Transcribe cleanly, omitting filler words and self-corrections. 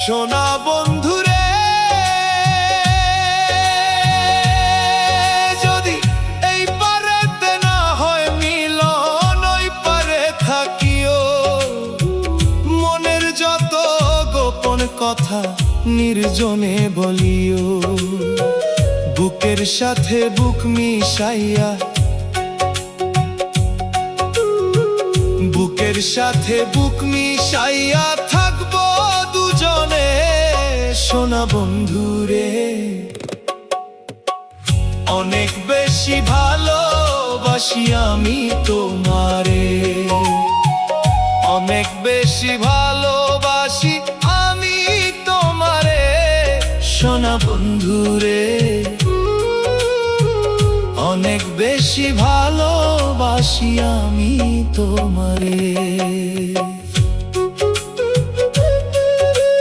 সোনা বন্ধুরে, যদি এই পারেতে না হয় মিলন, ওই পারে থাকিও। মনের যত গোপন কথা নির্জনে বলিও। বুকের সাথে বুক মিশাইয়া, বুকের সাথে বুক মিশাইয়া থাকবো দুজনে। সোনা বন্ধুরে, অনেক বেশি ভালোবাসি আমি তোমারে, অনেক বেশি ভালোবাসি আমি তোমারে। সোনা বন্ধুরে, অনেক বেশি ভালোবাসি আমি তোমারে।